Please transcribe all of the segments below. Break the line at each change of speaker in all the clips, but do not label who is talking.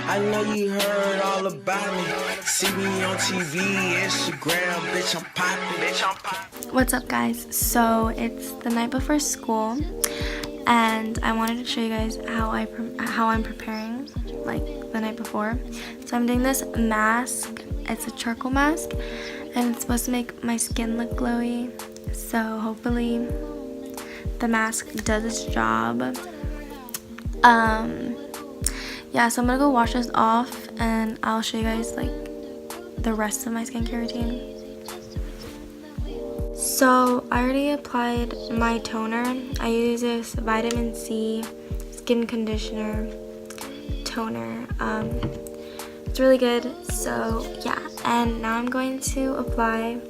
I know you heard all about me. See me on TV, Instagram, bitch, I'm poppin'.
What's up, guys? So it's the night before school, and I wanted to show you guys how I'm preparing, like the night before. So I'm doing this mask. It's a charcoal mask, and it's supposed to make my skin look glowy. So hopefully the mask does its job. Yeah, so I'm gonna go wash this off, and I'll show you guys like the rest of my skincare routine. So I already applied my toner. I use this vitamin C skin conditioner toner. It's really good. So yeah, and now I'm going to apply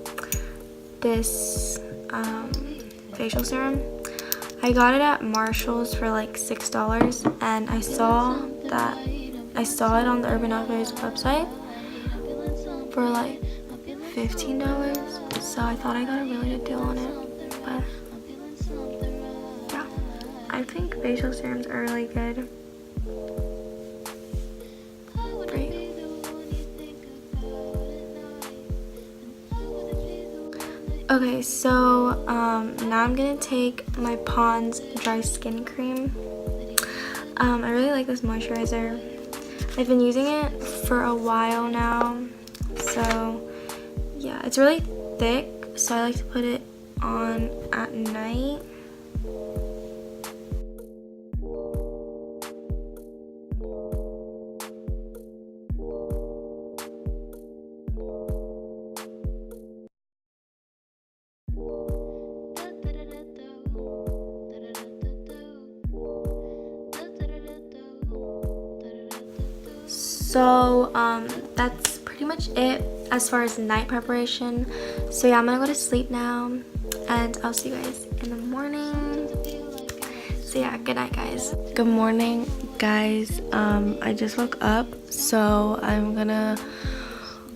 this facial serum. I got it at Marshall's for like $6, and I saw it on the Urban Outfitters website for like $15, so I thought I got a really good deal on it. But yeah, I think facial serums are really good. Great. Okay, so now I'm gonna take my Pond's dry skin cream. I really like this moisturizer. I've been using it for a while now, so yeah, it's really thick, so I like to put it on at night. So that's pretty much it as far as night preparation. So yeah, I'm gonna go to sleep now, and I'll see you guys in the morning. So yeah, good night, guys. Good morning, guys. I just woke up, so I'm gonna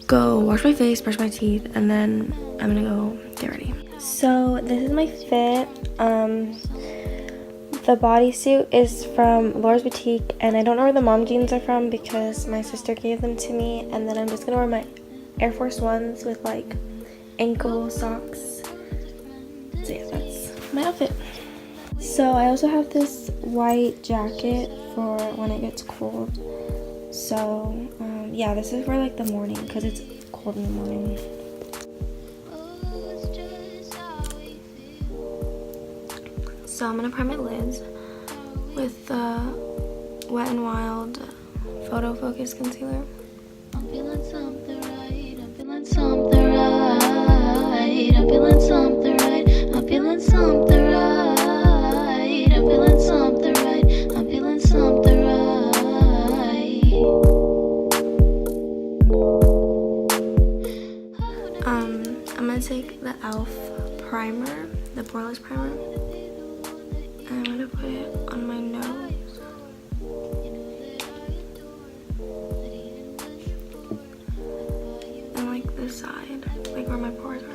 go wash my face, brush my teeth, and then I'm gonna go get ready. So this is my fit. The bodysuit is from Laura's Boutique, and I don't know where the mom jeans are from because my sister gave them to me. And then I'm just gonna wear my Air Force Ones with like ankle socks. So yeah, that's my outfit. So I also have this white jacket for when it gets cold. So yeah, this is for like the morning because it's cold in the morning. So I'm gonna prime my lids with the Wet n Wild Photo Focus Concealer. I'm feeling something right, I'm feeling something right, I'm feeling something right, I'm feeling something right, I'm feeling something right, I'm feeling something right. I'm gonna take the e.l.f. primer, the poreless primer. I'm gonna put it on my nose. And like this side, like where my pores are.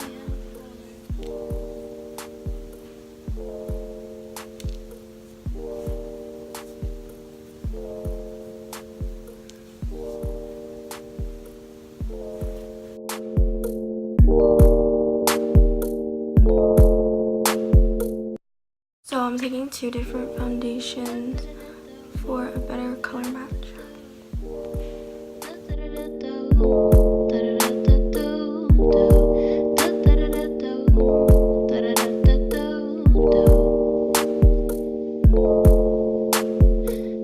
So I'm taking two different foundations for a better color match.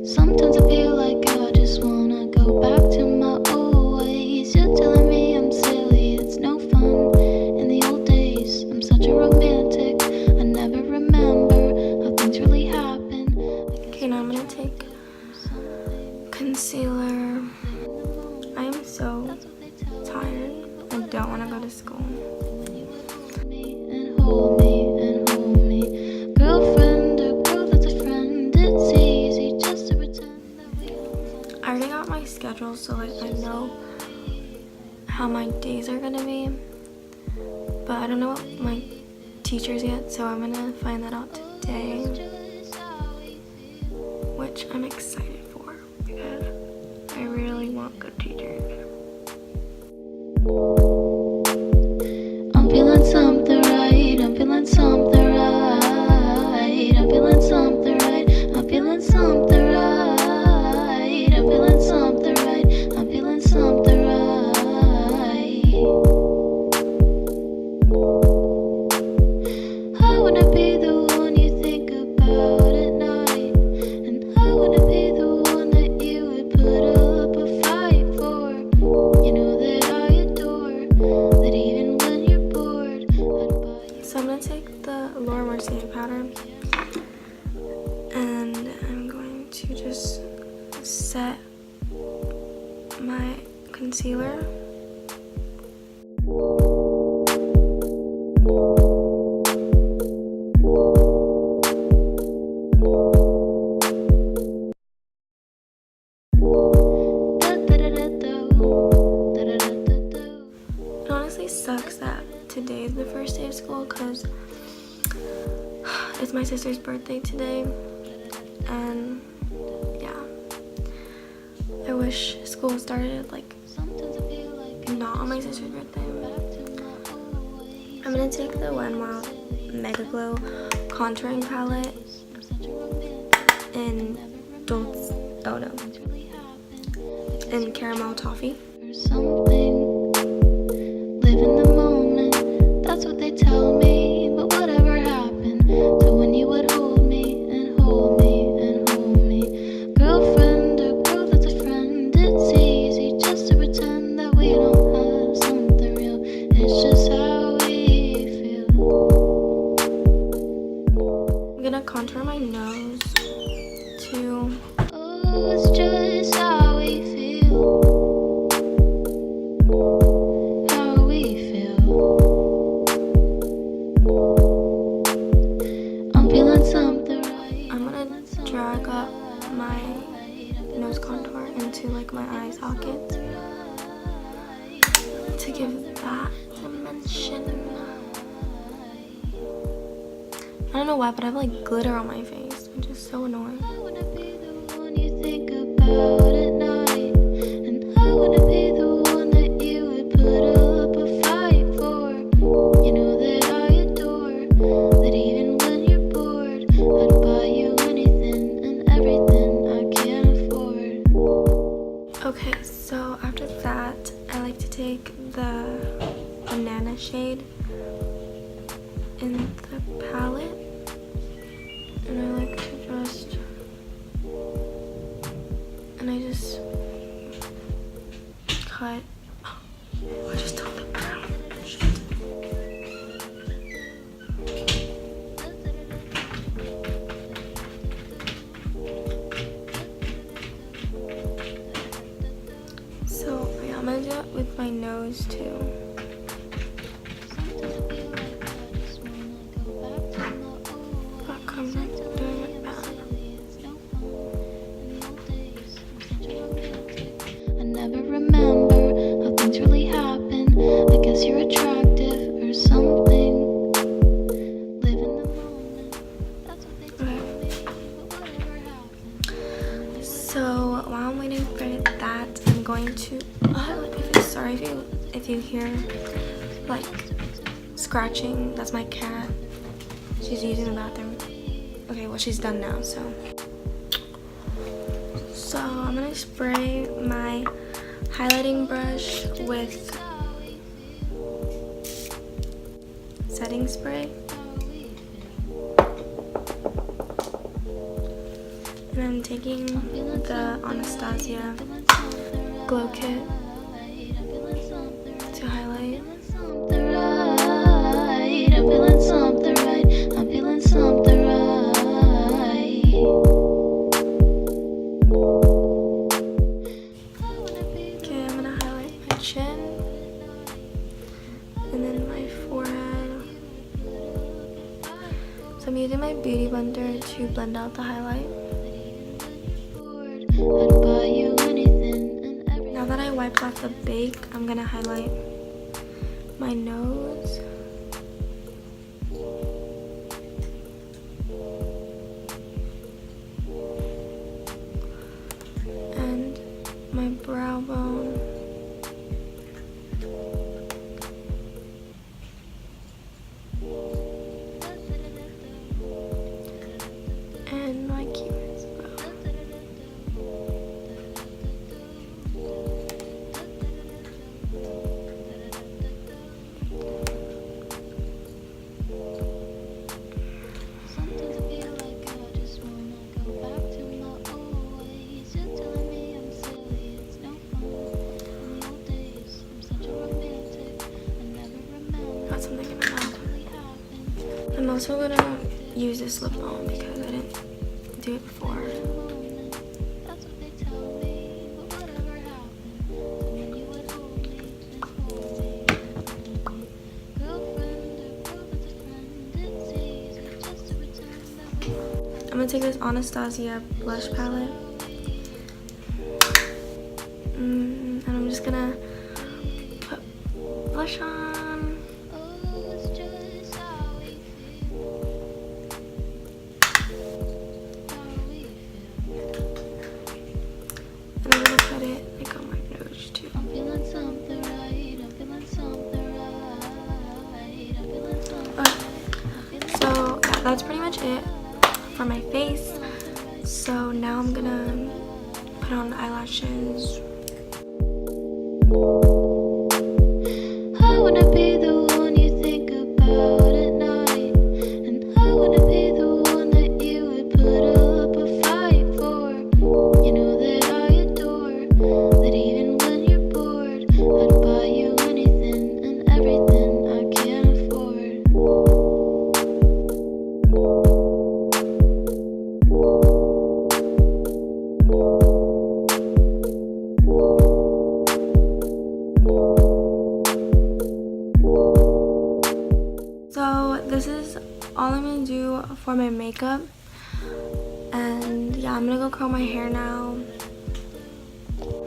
Sometimes I feel like I just wanna go back to my old ways. You're telling me I'm silly, it's no fun. In the old days, I'm such a romantic. I never remember really happen. Okay, now I'm gonna take concealer. I am so tired. I don't want to go to school. And hold me. Girlfriend or girl that's a friend, it's easy just to pretend. I already got my schedule, so like I know how my days are gonna be, but I don't know what my teachers yet, so I'm gonna find that out today, which I'm excited for because I really not good teachers.
I'm feeling something right, I'm feeling something right, I'm feeling something right, I'm feeling something right, I'm feeling something right, I'm feeling something right. I wanna be the one you think about at night, and I wanna be the one that you would put up a fight for. You know that I adore, that even when you're bored, I'd buy you.
So I'm gonna take the Laura Mercier powder, and I'm going to just set my concealer. It honestly sucks that today is the first day of school because it's my sister's birthday today, and yeah, I wish school started like not on my sister's birthday. I'm gonna take the One Wow Mega Glow contouring palette in in caramel toffee.
Or something, live in the moment, that's what they tell me. But whatever happened to when you would hold me and hold me and hold me? Girlfriend or girl that's a friend, it's easy just to pretend that we don't have something real. It's just how we feel.
I'm gonna contour my nose too.
Oh, it's just how we feel. How we feel. I'm feeling something right.
I'm gonna drag up my nose contour into like my eye sockets to give that dimension. I don't know why, but I have like glitter on my face, which is so annoying.
I wanna be the one you think about at night, and I wanna be the one that you would put up a fight for. You know that I adore, that even when you're bored, I'd buy you anything and everything I can't afford.
Okay, so after that, I like to take the banana shade in the palette, and I like to just cut. Oh, I just took the brown. Shit. So yeah, I'm gonna do it with my nose too. But I'm not doing it bad.
I never remember how things really happen. I guess you're attractive or something. Live in the moment, that's what they tell me. But whatever happened.
So while I'm waiting for that, I'm going to. Sorry if you hear like scratching. That's my cat. She's using the bathroom. Okay, well she's done now. So I'm gonna spray my highlighting brush with setting spray. And I'm taking the Anastasia Glow Kit to highlight.
I'm feeling something right. I'm feeling something right.
Okay, I'm gonna highlight my chin and then my forehead. So I'm using my beauty blender to blend out the highlight.
I'd buy you anything and everything.
Now that I wiped off the bake, I'm gonna highlight my nose. And my brow bone. also gonna use this lip balm because I didn't do it before. I'm gonna take this Anastasia blush palette. And I'm just gonna put blush on. And I'm gonna put it like on my nose too. So yeah, that's pretty much it for my face. So now I'm gonna put on the eyelashes.
I wanna be the one you think about at night, and I wanna be the one that you would put up a fight for. You know that I adore, that even when you're bored, I'd buy you anything and everything I can afford.
So this is all I'm gonna do for my makeup, and yeah, I'm gonna go curl my hair now.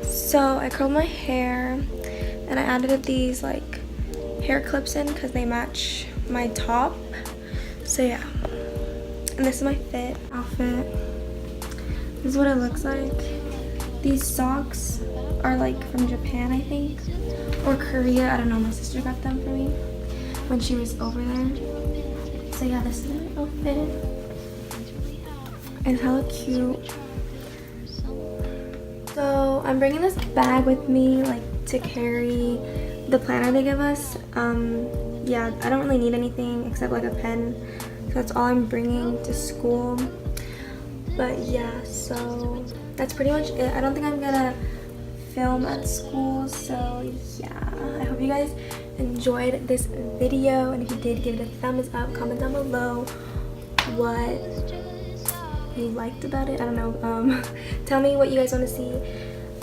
So I curled my hair and I added these like hair clips in because they match my top. So yeah, and this is my outfit. This is what it looks like. These socks are like from Japan, I think, or Korea. I don't know, my sister got them for me when she was over there. So yeah, this is my outfit. It's hella cute. So I'm bringing this bag with me, like to carry the planner they give us. Yeah, I don't really need anything except like a pen. So that's all I'm bringing to school. But yeah, so that's pretty much it. I don't think I'm gonna film at school, so yeah, I hope you guys enjoyed this video, and if you did, give it a thumbs up. Comment down below what you liked about it. I don't know, tell me what you guys want to see,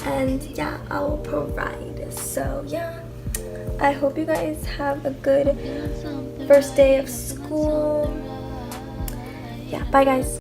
and yeah, I'll provide. So yeah, I hope you guys have a good first day of school. Yeah, bye guys.